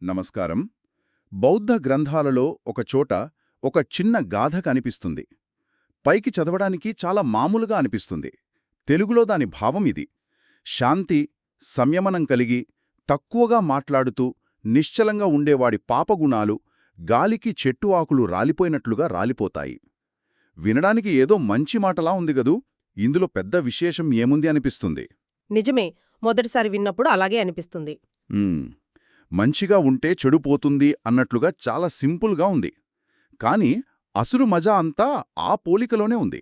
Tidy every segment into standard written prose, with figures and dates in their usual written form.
నమస్కారం. బౌద్ధ గ్రంథాలలో ఒకచోట ఒక చిన్న గాథ కనిపిస్తుంది. పైకి చదవడానికి చాలా మామూలుగా అనిపిస్తుంది. తెలుగులో దాని భావం ఇది: శాంతి, సంయమనం కలిగి, తక్కువగా మాట్లాడుతూ నిశ్చలంగా ఉండేవాడి పాపగుణాలు గాలికి చెట్టు ఆకులు రాలిపోయినట్లుగా రాలిపోతాయి. వినడానికి ఏదో మంచి మాటలా ఉంది గదూ, ఇందులో పెద్ద విశేషం ఏముంది అనిపిస్తుంది. నిజమే, మొదటిసారి విన్నప్పుడు అలాగే అనిపిస్తుంది. మంచిగా ఉంటే చెడుపోతుంది అన్నట్లుగా చాలా సింపుల్గా ఉంది. కాని అసురు మజా అంతా ఆ పోలికలోనే ఉంది.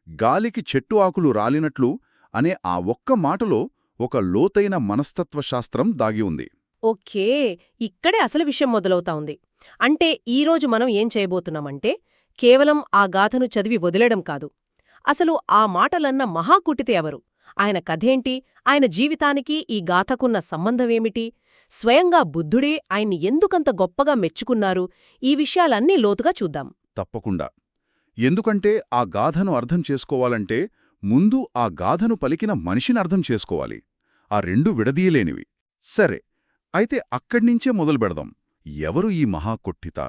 గాలికి చెట్టు ఆకులు రాలినట్లు అనే ఆ ఒక్క మాటలో ఒక లోతైన మనస్తత్వశాస్త్రం దాగి ఉంది. ఓకే, ఇక్కడే అసలు విషయం మొదలవుతా ఉంది. అంటే ఈరోజు మనం ఏం చేయబోతున్నామంటే కేవలం ఆ గాథను చదివి వదిలేయడం కాదు. అసలు ఆ మాటలన్న మహాకుటితే ఎవరు, ఆయన కథేంటి, ఆయన జీవితానికి ఈ గాథకున్న సంబంధమేమిటి, స్వయంగా బుద్ధుడే ఆయన్ని ఎందుకంత గొప్పగా మెచ్చుకున్నారు, ఈ విషయాలన్నీ లోతుగా చూద్దాం. తప్పకుండా. ఎందుకంటే ఆ గాథను అర్థం చేసుకోవాలంటే ముందు ఆ గాథను పలికిన మనిషిని అర్థం చేసుకోవాలి. ఆ రెండు విడదీయలేనివి. సరే, అయితే అక్కడ్నించే మొదలుపెడదాం. ఎవరు ఈ మహాకొట్టిత?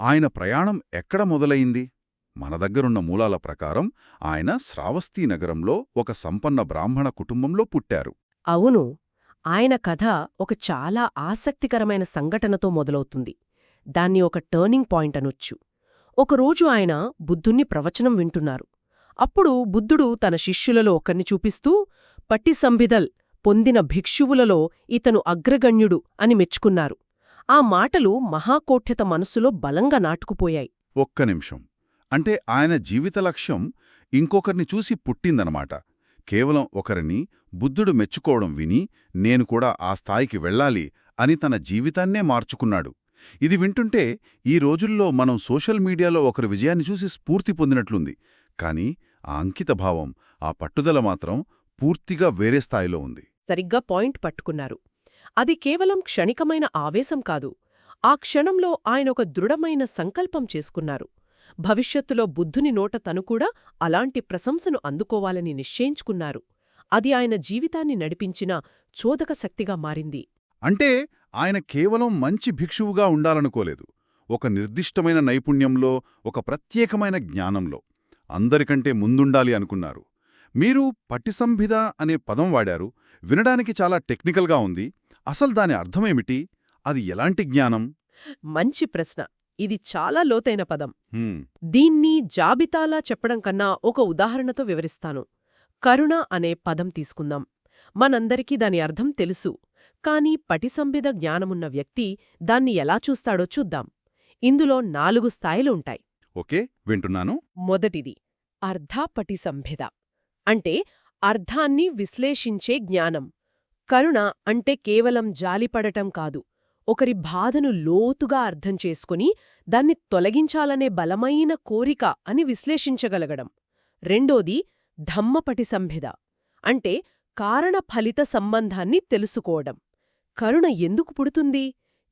ఆయన ప్రయాణం ఎక్కడ మొదలయింది? మన దగ్గరున్న మూలాల ప్రకారం ఆయన శ్రావస్తీ నగరంలో ఒక సంపన్న బ్రాహ్మణ కుటుంబంలో పుట్టారు. అవును, ఆయన కథ ఒక చాలా ఆసక్తికరమైన సంఘటనతో మొదలవుతుంది. దాన్ని ఒక టర్నింగ్ పాయింట్ అనొచ్చు. ఒకరోజు ఆయన బుద్ధుణ్ణి ప్రవచనం వింటున్నారు. అప్పుడు బుద్ధుడు తన శిష్యులలో ఒకర్ని చూపిస్తూ, పట్టిసంభిదల్ పొందిన భిక్షువులలో ఇతను అగ్రగణ్యుడు అని మెచ్చుకున్నారు. ఆ మాటలు మహాకోఠ్యత మనసులో బలంగా నాటుకుపోయాయి. ఒక్క నిమిషం. అంటే ఆయన జీవిత లక్ష్యం ఇంకొకరిని చూసి పుట్టిందనమాట. కేవలం ఒకరిని బుద్ధుడు మెచ్చుకోవడం విని నేను కూడా ఆ స్థాయికి వెళ్ళాలి అని తన జీవితాన్నే మార్చుకున్నాడు. ఇది వింటుంటే ఈ రోజుల్లో మనం సోషల్ మీడియాలో ఒకరి విజయాన్ని చూసి స్ఫూర్తి పొందినట్లుంది. కాని ఆ అంకితభావం, ఆ పట్టుదల మాత్రం పూర్తిగా వేరే స్థాయిలో ఉంది. సరిగ్గా పాయింట్ పట్టుకున్నారు. అది కేవలం క్షణికమైన ఆవేశం కాదు. ఆ క్షణంలో ఆయనొక దృఢమైన సంకల్పం చేసుకున్నారు. భవిష్యత్తులో బుద్ధుని నోట తనుకూడా అలాంటి ప్రశంసను అందుకోవాలని నిశ్చయించుకున్నారు. అది ఆయన జీవితాన్ని నడిపించిన చోదక శక్తిగా మారింది. అంటే ఆయన కేవలం మంచి భిక్షువుగా ఉండాలనుకోలేదు. ఒక నిర్దిష్టమైన నైపుణ్యంలో, ఒక ప్రత్యేకమైన జ్ఞానంలో అందరికంటే ముందుండాలి అనుకున్నారు. మీరు పట్టిసంభిద అనే పదం వాడారు. వినడానికి చాలా టెక్నికల్గా ఉంది. అసలు దాని అర్థమేమిటి? అది ఎలాంటి జ్ఞానం? మంచి ప్రశ్న. ఇది చాలా లోతైన పదం. దీన్ని జాబితాలా చెప్పడం కన్నా ఒక ఉదాహరణతో వివరిస్తాను. కరుణ అనే పదం తీసుకుందాం. మనందరికీ దాని అర్థం తెలుసు. కాని పటిసంభిద జ్ఞానమున్న వ్యక్తి దాన్ని ఎలా చూస్తాడో చూద్దాం. ఇందులో 4 స్థాయిలు ఉంటాయి. ఓకే, వింటున్నాను. మొదటిది అర్ధపటిసంభిద, అంటే అర్థాన్ని విశ్లేషించే జ్ఞానం. కరుణ అంటే కేవలం జాలిపడటం కాదు, ఒకరి బాధను లోతుగా అర్థం చేసుకుని దాన్ని తొలగించాలనే బలమైన కోరిక అని విశ్లేషించగలగడం. రెండోది ధమ్మపటిసంభిద, అంటే కారణఫలిత సంబంధాన్ని తెలుసుకోవడం. కరుణ ఎందుకు పుడుతుంది?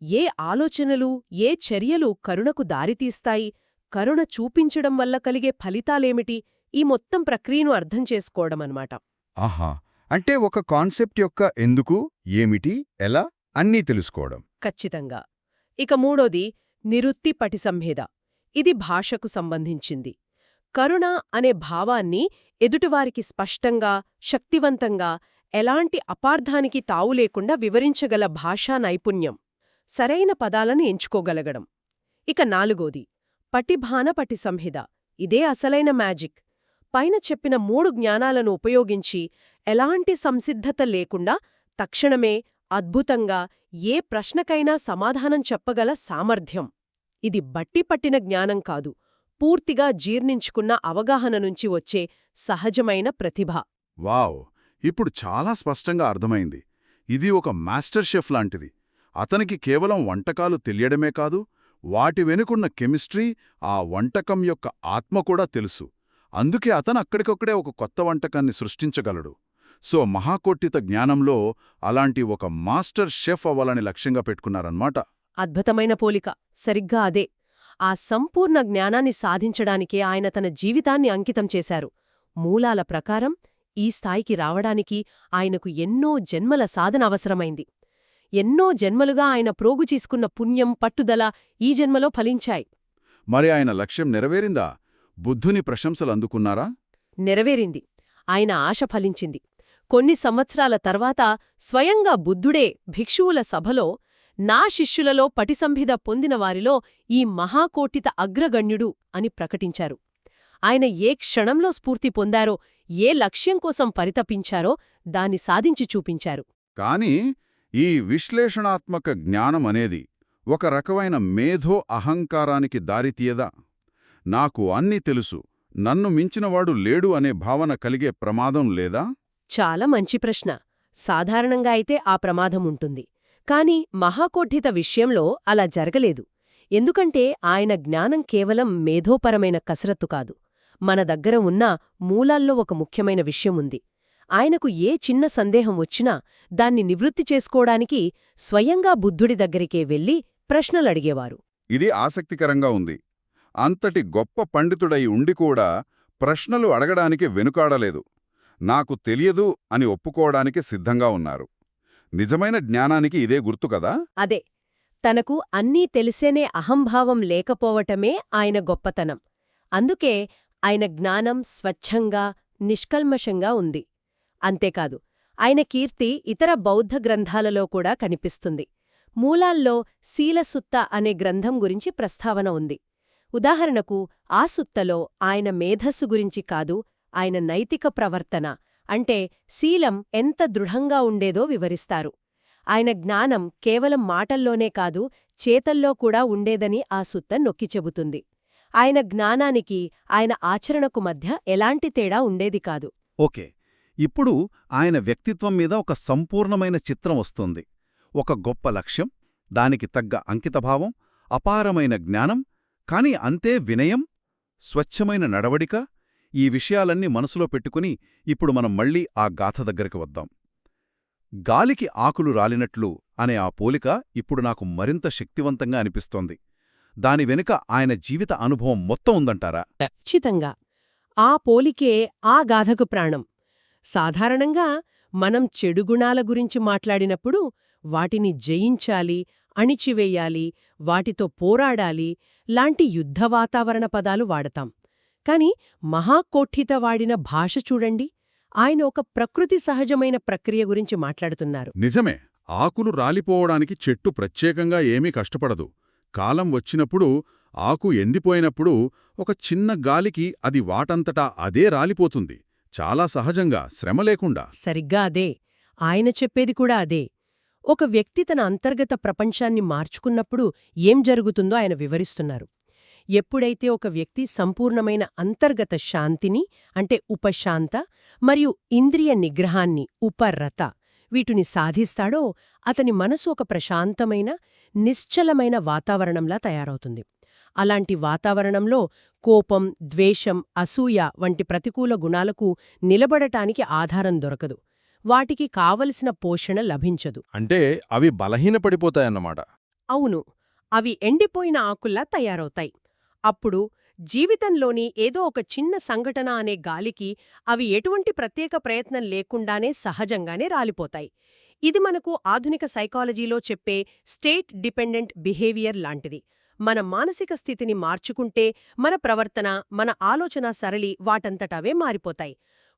ఏ ఆలోచనలు, ఏ చర్యలు కరుణకు దారితీస్తాయి? కరుణ చూపించడం వల్ల కలిగే ఫలితాలేమిటి? ఈ మొత్తం ప్రక్రియను అర్థం చేసుకోవడమన్నమాట. ఆహా, అంటే ఒక కాన్సెప్ట్ యొక్క ఎందుకు, ఏమిటి, ఎలా అన్నీ తెలుసుకోవడం. ఖచ్చితంగా. ఇక మూడోది నిరుత్తి పటిసంభేద. ఇది భాషకు సంబంధించింది. కరుణ అనే భావాన్ని ఎదుటివారికి స్పష్టంగా, శక్తివంతంగా, ఎలాంటి అపార్థానికి తావులేకుండా వివరించగల భాషా నైపుణ్యం. సరైన పదాలను ఎంచుకోగలగడం. ఇక నాలుగోది పటిభాన పటిసంహిద. ఇదే అసలైన మ్యాజిక్. పైన చెప్పిన 3 జ్ఞానాలను ఉపయోగించి ఎలాంటి సంసిద్ధత లేకుండా తక్షణమే అద్భుతంగా ఏ ప్రశ్నకైనా సమాధానం చెప్పగల సామర్థ్యం. ఇది బట్టిపట్టిన జ్ఞానం కాదు, పూర్తిగా జీర్ణించుకున్న అవగాహన నుంచి వచ్చే సహజమైన ప్రతిభ. వావ్! ఇప్పుడు చాలా స్పష్టంగా అర్థమైంది. ఇది ఒక మాస్టర్ షెఫ్ లాంటిది. అతనికి కేవలం వంటకాలు తెలియడమే కాదు, వాటి వెనుకున్న కెమిస్ట్రీ, ఆ వంటకం యొక్క ఆత్మ కూడా తెలుసు. అందుకే అతను అక్కడికక్కడే ఒక కొత్త వంటకాన్ని సృష్టించగలడు. సో మహాకోట్టిత జ్ఞానంలో అలాంటి ఒక మాస్టర్ షెఫ్ అవ్వాలని లక్ష్యంగా పెట్టుకున్నారన్నమాట. అద్భుతమైన పోలిక. సరిగ్గా అదే. ఆ సంపూర్ణ జ్ఞానాన్ని సాధించడానికే ఆయన తన జీవితాన్ని అంకితం చేశారు. మూలాల ప్రకారం ఈ స్థాయికి రావడానికి ఆయనకు ఎన్నో జన్మల సాధన అవసరమైంది. ఎన్నో జన్మలుగా ఆయన ప్రోగు చేసుకున్న పుణ్యం, పట్టుదల ఈ జన్మలో ఫలించాయి. మరి ఆయన లక్ష్యం నెరవేరిందా? బుద్ధుని ప్రశంసలు అందుకున్నారా? నెరవేరింది. ఆయన ఆశ ఫలించింది. కొన్ని సంవత్సరాల తర్వాత స్వయంగా బుద్ధుడే భిక్షువుల సభలో నా శిష్యులలో పటిసంభిద పొందిన వారిలో ఈ మహాకోటిత అగ్రగణ్యుడు అని ప్రకటించారు. ఆయన ఏ క్షణంలో స్ఫూర్తి పొందారో, ఏ లక్ష్యం కోసం పరితపించారో దాన్ని సాధించి చూపించారు. కాని ఈ విశ్లేషణాత్మక జ్ఞానం అనేది ఒక రకమైన మేధో అహంకారానికి దారితీయదా? నాకు అన్నీ తెలుసు, నన్ను మించినవాడు లేడు అనే భావన కలిగే ప్రమాదం లేదా? చాలా మంచి ప్రశ్న. సాధారణంగా అయితే ఆ ప్రమాదం ఉంటుంది. కాని మహాకోఠిత విషయంలో అలా జరగలేదు. ఎందుకంటే ఆయన జ్ఞానం కేవలం మేధోపరమైన కసరత్తు కాదు. మన దగ్గర ఉన్న మూలాల్లో ఒక ముఖ్యమైన విషయం ఉంది. ఆయనకు ఏ చిన్న సందేహం వచ్చినా దాన్ని నివృత్తి చేసుకోవడానికి స్వయంగా బుద్ధుడి దగ్గరికే వెళ్లి ప్రశ్నలడిగేవారు. ఇది ఆసక్తికరంగా ఉంది. అంతటి గొప్ప పండితుడై ఉండి కూడా ప్రశ్నలు అడగడానికి వెనుకాడలేదు. నాకు తెలియదు అని ఒప్పుకోవడానికి సిద్ధంగా ఉన్నారు. నిజమైన జ్ఞానానికి ఇదే గుర్తు కదా? అదే, తనకు అన్నీ తెలిసేనే అహంభావం లేకపోవటమే ఆయన గొప్పతనం. అందుకే ఆయన జ్ఞానం స్వచ్ఛంగా, నిష్కల్మషంగా ఉంది. అంతేకాదు, ఆయన కీర్తి ఇతర బౌద్ధ గ్రంథాలలో కూడా కనిపిస్తుంది. మూలాల్లో శీలసుత్త అనే గ్రంథం గురించి ప్రస్తావన ఉంది. ఉదాహరణకు ఆ సుత్తలో ఆయన మేధస్సు గురించి కాదు, ఆయన నైతిక ప్రవర్తన అంటే శీలం ఎంత దృఢంగా ఉండేదో వివరిస్తారు. ఆయన జ్ఞానం కేవలం మాటల్లోనే కాదు, చేతల్లో కూడా ఉండేదని ఆ సుత్త నొక్కి చెబుతుంది. ఆయన జ్ఞానానికి, ఆయన ఆచరణకు మధ్య ఎలాంటి తేడా ఉండేది కాదు. ఓకే, ఇప్పుడు ఆయన వ్యక్తిత్వం మీద ఒక సంపూర్ణమైన చిత్రం వస్తుంది. ఒక గొప్ప లక్ష్యం, దానికి తగ్గ అంకితభావం, అపారమైన జ్ఞానం, కాని అంతే వినయం, స్వచ్ఛమైన నడవడిక. ఈ విషయాలన్నీ మనసులో పెట్టుకుని ఇప్పుడు మనం మళ్ళీ ఆ గాథ దగ్గరికి వద్దాం. గాలికి ఆకులు రాలినట్లు అనే ఆ పోలిక ఇప్పుడు నాకు మరింత శక్తివంతంగా అనిపిస్తోంది. దాని వెనుక ఆయన జీవిత అనుభవం మొత్తం ఉందంటారా? ఖచ్చితంగా. ఆ పోలికే ఆ గాథకు ప్రాణం. సాధారణంగా మనం చెడు గుణాల గురించి మాట్లాడినప్పుడు వాటిని జయించాలి, అణిచివేయాలి, వాటితో పోరాడాలి లాంటి యుద్ధ వాతావరణ పదాలు వాడతాం. కాని మహాకోఠిత వాడిన భాష చూడండి. ఆయన ఒక ప్రకృతి సహజమైన ప్రక్రియ గురించి మాట్లాడుతున్నారు. నిజమే, ఆకులు రాలిపోవడానికి చెట్టు ప్రత్యేకంగా ఏమీ కష్టపడదు. కాలం వచ్చినప్పుడు, ఆకు ఎండిపోయినప్పుడు ఒక చిన్న గాలికి అది వాటంతటా అదే రాలిపోతుంది. చాలా సహజంగా, శ్రమ లేకుండా. సరిగ్గా అదే. ఆయన చెప్పేది కూడా అదే. ఒక వ్యక్తి తన అంతర్గత ప్రపంచాన్ని మార్చుకున్నప్పుడు ఏం జరుగుతుందో ఆయన వివరిస్తున్నారు. ఎప్పుడైతే ఒక వ్యక్తి సంపూర్ణమైన అంతర్గత శాంతిని అంటే ఉపశాంత మరియు ఇంద్రియ నిగ్రహాన్ని ఉపరత వీటిని సాధిస్తాడో అతని మనసు ఒక ప్రశాంతమైన, నిశ్చలమైన వాతావరణంలా తయారవుతుంది. అలాంటి వాతావరణంలో కోపం, ద్వేషం, అసూయ వంటి ప్రతికూల గుణాలకు నిలబడటానికి ఆధారం దొరకదు. వాటికి కావలసిన పోషణ లభించదు. అంటే అవి బలహీనపడిపోతాయన్నమాట. అవును, అవి ఎండిపోయిన ఆకుల్లా తయారవుతాయి. అప్పుడు జీవితంలోని ఏదో ఒక చిన్న సంఘటన అనే గాలికి అవి ఎటువంటి ప్రత్యేక ప్రయత్నం లేకుండానే సహజంగానే రాలిపోతాయి. ఇది మనకు ఆధునిక సైకాలజీలో చెప్పే స్టేట్ డిపెండెంట్ బిహేవియర్ లాంటిది. మన మానసిక స్థితిని మార్చుకుంటే మన ప్రవర్తన, మన ఆలోచన సరళి వాటంతటవే మారిపోతాయి.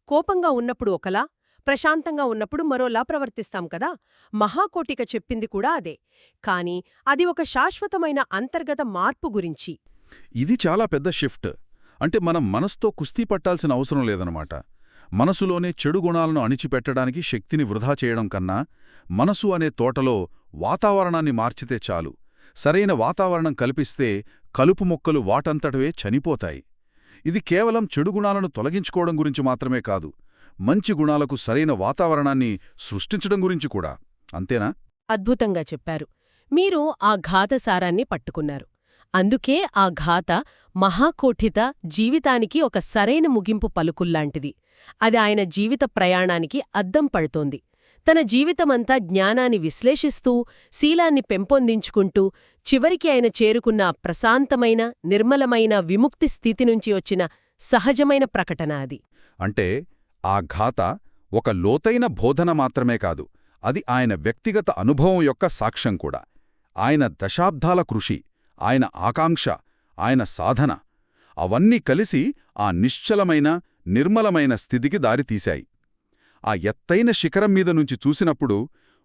కోపంగా ఉన్నప్పుడు ఒకలా, ప్రశాంతంగా ఉన్నప్పుడు మరోలా ప్రవర్తిస్తాం కదా. మహాకోటిక చెప్పింది కూడా అదే. కాని అది ఒక శాశ్వతమైన అంతర్గత మార్పు గురించి. ఇది చాలా పెద్ద షిఫ్ట్. అంటే మనం మనసుతో కుస్తీ పట్టాల్సిన అవసరం లేదనమాట. మనసులోనే చెడు గుణాలను అణిచిపెట్టడానికి శక్తిని వృధా చేయడం కన్నా, మనసు అనే తోటలో వాతావరణాన్ని మార్చితే చాలు. సరైన వాతావరణం కల్పిస్తే కలుపు మొక్కలు వాటంతటవే చనిపోతాయి. ఇది కేవలం చెడు గుణాలను తొలగించుకోవడం గురించి మాత్రమే కాదు, మంచి గుణాలకు సరైన వాతావరణాన్ని సృష్టించడం గురించి కూడా. అంతేనా? అద్భుతంగా చెప్పారు. మీరు ఆ ఘాత సారాన్ని పట్టుకున్నారు. అందుకే ఆ ఘాత మహాకోఠిత జీవితానికి ఒక సరైన ముగింపు పలుకుల్లాంటిది. అది ఆయన జీవిత ప్రయాణానికి అద్దం పడుతోంది. తన జీవితమంతా జ్ఞానాన్ని విశ్లేషిస్తూ, శీలాన్ని పెంపొందించుకుంటూ, చివరికి ఆయన చేరుకున్న ప్రశాంతమైన, నిర్మలమైన విముక్తి స్థితి నుంచి వచ్చిన సహజమైన ప్రకటన అది. అంటే ఆ ఘాత ఒక లోతైన బోధన మాత్రమే కాదు, అది ఆయన వ్యక్తిగత అనుభవం యొక్క సాక్ష్యం కూడా. ఆయన దశాబ్దాల కృషి, ఆయన ఆకాంక్ష, ఆయన సాధన అవన్నీ కలిసి ఆ నిశ్చలమైన, నిర్మలమైన స్థితికి దారితీశాయి. ఆ ఎత్తైన శిఖరం మీద నుంచి చూసినప్పుడు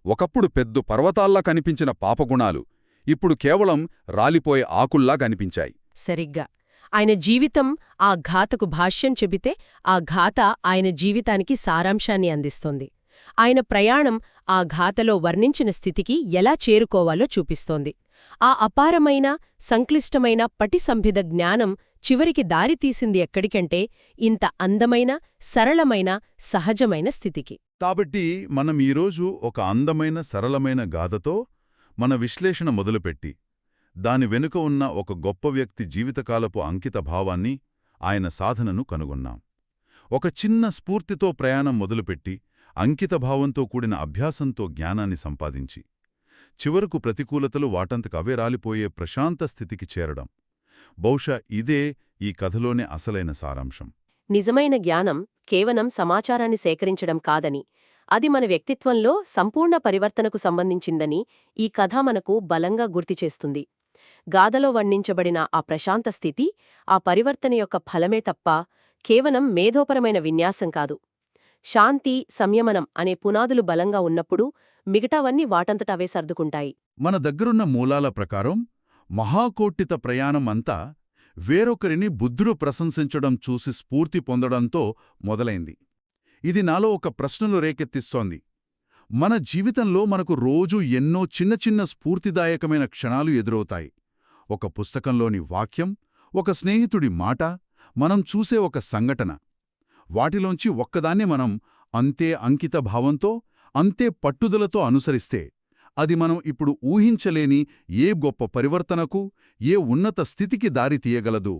ఒకప్పుడు పెద్ద పర్వతాల్లా కనిపించిన పాపగుణాలు ఇప్పుడు కేవలం రాలిపోయే ఆకుల్లా కనిపించాయి. సరిగ్గా. ఆయన జీవితం ఆ ఘాతకు భాష్యం చెబితే ఆ ఘాత ఆయన జీవితానికి సారాంశాన్ని అందిస్తోంది. ఆయన ప్రయాణం ఆ ఘాతలో వర్ణించిన స్థితికి ఎలా చేరుకోవాలో చూపిస్తోంది. ఆ అపారమైన, సంక్లిష్టమైన పటిసంభిద జ్ఞానం చివరికి దారితీసింది ఎక్కడికంటే ఇంత అందమైన, సరళమైన, సహజమైన స్థితికి. కాబట్టి మనం ఈరోజు ఒక అందమైన, సరళమైన గాథతో మన విశ్లేషణ మొదలుపెట్టి దాని వెనుక ఉన్న ఒక గొప్ప వ్యక్తి జీవితకాలపు అంకిత భావాన్ని, ఆయన సాధనను కనుగొన్నాం. ఒక చిన్న స్ఫూర్తితో ప్రయాణం మొదలుపెట్టి అంకితభావంతో కూడిన అభ్యాసంతో జ్ఞానాన్ని సంపాదించి చివరకు ప్రతికూలతలు వాటంతకవే రాలిపోయే ప్రశాంత స్థితికి చేరడం. బహుశా ఇదే ఈ కథలోనే అసలైన సారాంశం. నిజమైన జ్ఞానం కేవలం సమాచారాన్ని సేకరించడం కాదని, అది మన వ్యక్తిత్వంలో సంపూర్ణ పరివర్తనకు సంబంధించిందని ఈ కథ మనకు బలంగా గుర్తుచేస్తుంది. గాథలో వర్ణించబడిన ఆ ప్రశాంత స్థితి, ఆ పరివర్తన యొక్క ఫలమే తప్ప కేవలం మేధోపరమైన విన్యాసం కాదు. శాంతి, సంయమనం అనే పునాదులు బలంగా ఉన్నప్పుడు మిగతావన్నీ వాటంతటవే సర్దుకుంటాయి. మన దగ్గరున్న మూలాల ప్రకారం మహాకోట్టిత ప్రయాణం అంతా వేరొకరిని బుద్ధుడు ప్రశంసించడం చూసి స్ఫూర్తి పొందడంతో మొదలైంది. ఇది నాలో ఒక ప్రశ్నలు రేకెత్తిస్తోంది. మన జీవితంలో మనకు రోజూ ఎన్నో చిన్న చిన్న స్ఫూర్తిదాయకమైన క్షణాలు ఎదురవుతాయి. ఒక పుస్తకంలోని వాక్యం, ఒక స్నేహితుడి మాట, మనం చూసే ఒక సంఘటన. వాటిలోంచి ఒక్కదాన్ని మనం అంతే అంకిత భావంతో, అంతే పట్టుదలతో అనుసరిస్తే అది మనం ఇప్పుడు ఊహించలేని ఏ గొప్ప పరివర్తనకు, ఏ ఉన్నత స్థితికి దారి తీయగలదు.